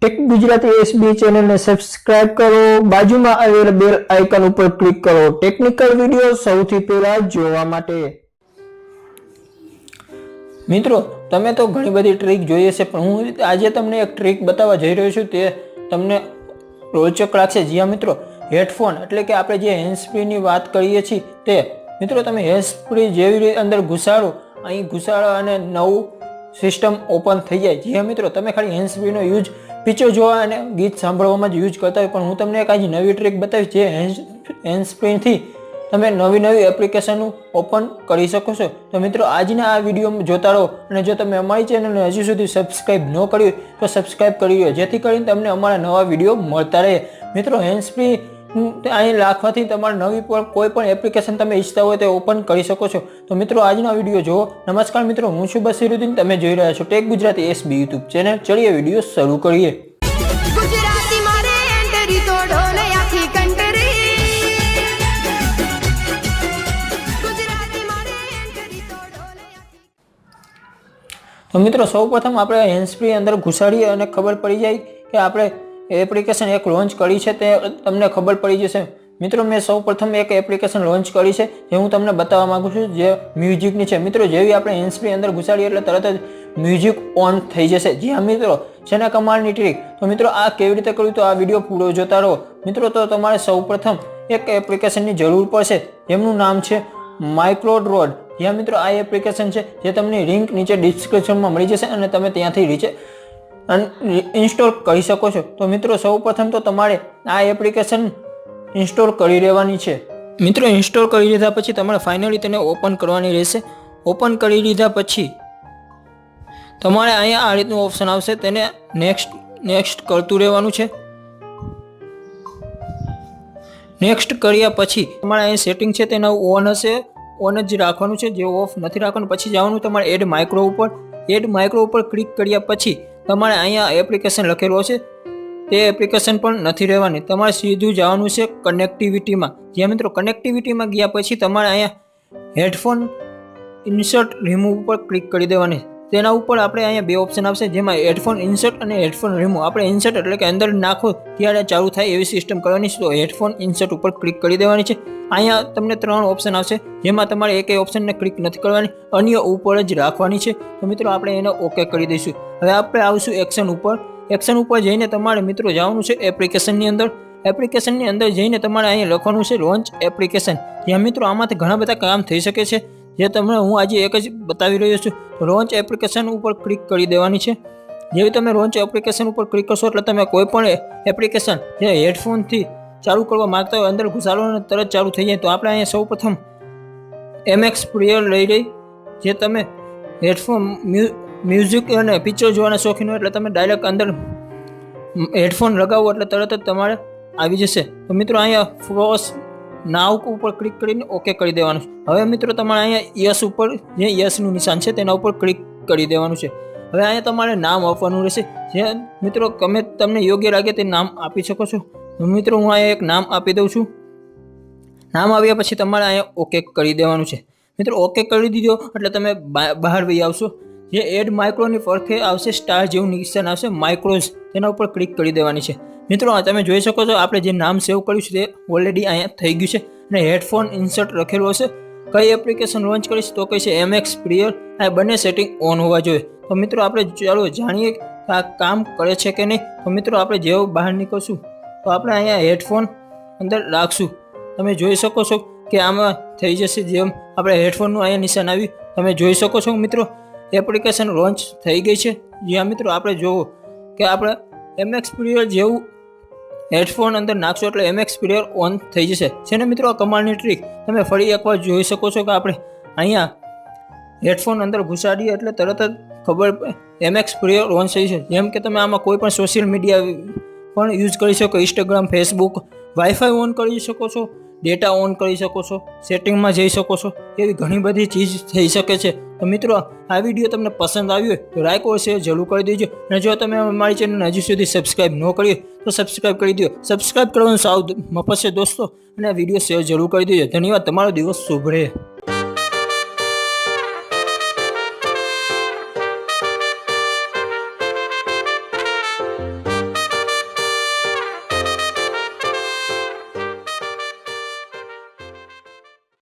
Tech Gujarati SB ચેનલને subscribe કરો, બાજુમાં આવેલ બેલ આઇકન ઉપર ક્લિક કરો ટેકનિકલ વિડિયો સૌથી પહેલા જોવા માટે। મિત્રો, તમે તો ઘણી બધી ટ્રીક જોઈએ છે, પણ હું આજે તમને એક ટ્રીક બતાવવા જઈ રહ્યો છું, તે તમને રોચક લાગશે। જી હા મિત્રો, હેડફોન એટલે કે આપણે જે હેન્ડ ફ્રી ની વાત કરીએ છીએ તે મિત્રો તમે હેન્ડ ફ્રી જેવી રીતે અંદર ઘુસાડો, અહીં ઘુસાડો અને નવું સિસ્ટમ ઓપન થઈ જાય। જી હા મિત્રો, તમે ખાલી હેન્ડ ફ્રી નો યુઝ પિક્ચર જોવા અને ગીત સાંભળવામાં જ યુઝ કરતા હોય, પણ હું તમને એક આજે નવી ટ્રીક બતાવીશ જે હેન્ડ ફ્રી થી તમે નવી એપ્લિકેશન ઓપન કરી શકો છો। તો મિત્રો આજના આ વિડીયો જોતા રહો, અને જો તમે અમારી ચેનલને હજુ સુધી સબસ્ક્રાઇબ ન કરી તો સબસ્ક્રાઇબ કરી લો, જેથી કરીને તમને અમારા નવા વિડીયો મળતા રહે। મિત્રો, હેન્ડ ફ્રી અહીં રાખવાથી તમારે નવી કોઈ પણ એપ્લિકેશન તમે ઈચ્છતા હોય તો ઓપન કરી શકો છો। તો મિત્રો આજનો વિડીયો જુઓ। નમસ્કાર મિત્રો, હું છું બસીરુદ્દીન, તમે જોઈ રહ્યા છો tech Gujarati SB YouTube channel. ચલીએ વિડીયો શરૂ કરીએ। ગુજરાતી મારે એન્ટરી તો ઢોલે આખી કંટરી, ગુજરાતી મારે એન્ટરી તો ઢોલે આખી। તો મિત્રો સૌપ્રથમ આપણે હેન્ડ ફ્રી અંદર ઘુસાડીએ અને ખબર પડી જાય કે આપણે એપ્લિકેશન એક લોન્ચ કરી છે, તે તમને ખબર પડી જશે। મિત્રો, મેં સૌપ્રથમ એક એપ્લિકેશન લોન્ચ કરી છે જે હું તમને બતાવવા માંગુ છું, જે મ્યુઝિકની છે। મિત્રો, જેવી આપણે હેન્ડ ફ્રી અંદર ઘુસાડીએ એટલે તરત જ મ્યુઝિક ઓન થઈ જશે। જી હા મિત્રો, છે ને કમાલની ટ્રીક। તો મિત્રો આ કેવી રીતે કર્યું તો આ વિડીયો પૂરો જોતા રહો। મિત્રો, તો તમારે સૌપ્રથમ એક એપ્લિકેશનની જરૂર પડશે, જેમનું નામ છે માઇક્રોડ્રોડ। જ્યાં મિત્રો આ એપ્લિકેશન છે જે તમને લિંક નીચે ડિસ્ક્રિપ્શનમાં મળી જશે અને તમે ત્યાંથી ઇન્સ્ટોલ કરી શકો છો। તો મિત્રો સૌપ્રથમ તો તમારે આ એપ્લિકેશન ઇન્સ્ટોલ કરી લેવાની છે। મિત્રો, ઇન્સ્ટોલ કરી લીધા પછી તમારે ફાઇનલી તેને ઓપન કરવાની રહેશે। ઓપન કરી લીધા પછી તમારે અહીંયા આ રીતનું ઓપ્શન આવશે, તેને નેક્સ્ટ કરતું રહેવાનું છે। નેક્સ્ટ કર્યા પછી તમારે અહીંયા સેટિંગ છે તેના ઓન હશે, ઓન જ રાખવાનું છે, જે ઓફ નથી રાખવાનું। પછી જવાનું તમારે એડ માઇક્રો ઉપર। એડ માઇક્રો ઉપર ક્લિક કર્યા પછી તમારે અહીંયા એપ્લિકેશન લખેલું હશે, તે એપ્લિકેશન પણ નથી રહેવાની। તમારે સીધું જવાનું છે કનેક્ટિવિટીમાં। જ્યાં મિત્રો કનેક્ટિવિટીમાં ગયા પછી તમારે અહીંયા હેડફોન ઇન્સર્ટ રિમૂવ ઉપર ક્લિક કરી દેવાની। તેના ઉપર આપણે અહીંયા બે ઓપ્શન આવશે, જેમાં હેડફોન ઇન્સર્ટ અને હેડફોન રિમૂવ। આપણે ઇન્સર્ટ એટલે કે અંદર નાખો ત્યારે ચાલુ થાય એવી સિસ્ટમ કરવાની છે, તો હેડફોન ઇન્સર્ટ ઉપર ક્લિક કરી દેવાની છે। અહીંયા તમને 3 ઓપ્શન આવશે, જેમાં તમારે એકેય ઓપ્શનને ક્લિક નથી કરવાની, અન્ય ઉપર જ રાખવાની છે। તો મિત્રો આપણે એને ઓકે કરી દઈશું। હવે આપણે આવશું એક્શન ઉપર। એક્શન ઉપર જઈને તમારે મિત્રો જવાનું છે એપ્લિકેશનની અંદર। એપ્લિકેશનની અંદર જઈને તમારે અહીંયા લખવાનું છે લોન્ચ એપ્લિકેશન। જ્યાં મિત્રો આમાંથી ઘણા બધા કામ થઈ શકે છે, જે તમને હું આજે એક જ બતાવી રહ્યો છું। લોન્ચ એપ્લિકેશન ઉપર ક્લિક કરી દેવાની છે। જેવી તમે લોન્ચ એપ્લિકેશન ઉપર ક્લિક કરશો એટલે તમે કોઈ પણ એપ્લિકેશન જે હેડફોનથી ચાલુ કરવા માંગતા હોય અંદર ઘુસાડો અને તરત ચાલુ થઈ જાય। તો આપણે અહીંયા સૌપ્રથમ MX પ્લેયર લઈ લઈ, જે તમે હેડફોન મ્યુઝિક અને પિક્ચર જોવાના શોખીન હોય એટલે તમે ડાયરેક્ટ અંદર હેડફોન લગાવો એટલે તરત જ તમારે આવી જશે। તો મિત્રો અહીંયા ફોર્સ નાવ ઉપર ક્લિક કરીને ઓકે કરી દેવાનું છે। હવે મિત્રો તમારે અહીંયા યસ ઉપર, જે યસનું નિશાન છે તેના ઉપર ક્લિક કરી દેવાનું છે। હવે અહીંયા તમારે નામ આપવાનું રહેશે, જે મિત્રો તમે તમને યોગ્ય લાગે તે નામ આપી શકો છો। મિત્રો હું અહીંયા એક નામ આપી દઉં છું। નામ આવ્યા પછી તમારે અહીંયા ઓકે કરી દેવાનું છે। મિત્રો ઓકે કરી દીધો એટલે તમે બહાર વહી આવશો। જે એડ માઇક્રોની ફરખે આવશે સ્ટાર જેવું નિશાન આવશે માઇક્રોઝ, તેના ઉપર ક્લિક કરી દેવાની છે। મિત્રો તમે જોઈ શકો છો આપણે જે નામ સેવ કર્યું છે તે ઓલરેડી અહીંયા થઈ ગયું છે, અને હેડફોન ઇન્સર્ટ લખેલું હશે। કઈ એપ્લિકેશન લોન્ચ કરીશ તો કઈ છે MX પ્લેયર, આ બંને સેટિંગ ઓન હોવા જોઈએ। તો મિત્રો આપણે ચાલો જાણીએ કે આ કામ કરે છે કે નહીં। તો મિત્રો આપણે જેવું બહાર નીકળશું તો આપણે અહીંયા હેડફોન અંદર રાખશું। તમે જોઈ શકો છો કે આમાં થઈ જશે, જેમ આપણે હેડફોનનું અહીંયા નિશાન આવ્યું તમે જોઈ શકો છો। મિત્રો એપ્લિકેશન લોન્ચ થઈ ગઈ છે। જ્યાં મિત્રો આપણે જોવો કે આપણે MX પ્લેયર જેવું હેડફોન અંદર નાખશો એટલે MX પ્લેયર ઓન થઈ જશે। છે ને મિત્રો આ કમાલની ટ્રીક। તમે ફરી એકવાર જોઈ શકો છો કે આપણે અહીંયા હેડફોન અંદર ઘુસાડીએ એટલે તરત જ ખબર MX પ્લેયર ઓન થઈ છે। જેમ કે તમે આમાં કોઈ પણ સોશિયલ મીડિયા પણ યુઝ કરી શકો, ઇન્સ્ટાગ્રામ, ફેસબુક, વાઈફાઈ ઓન કરી શકો છો, ડેટા ઓન કરી શકો છો, સેટિંગમાં જઈ શકો છો, એવી ઘણી બધી ચીજ થઈ શકે છે। તો મિત્રો આ વિડીયો તમને પસંદ આવ્યો હોય તો લાઈક और શેર જરૂર કરી દેજો, અને જો તમે અમારી ચેનલને હજી સુધી સબસ્ક્રાઇબ ન કરી તો સબસ્ક્રાઇબ કરી દો। સબસ્ક્રાઇબ કરવાનું સાવ મફત છે દોસ્તો, અને આ વિડીયો શેર જરૂર કરી દેજો। ધન્યવાદ, તમારો દિવસ શુભ રહે।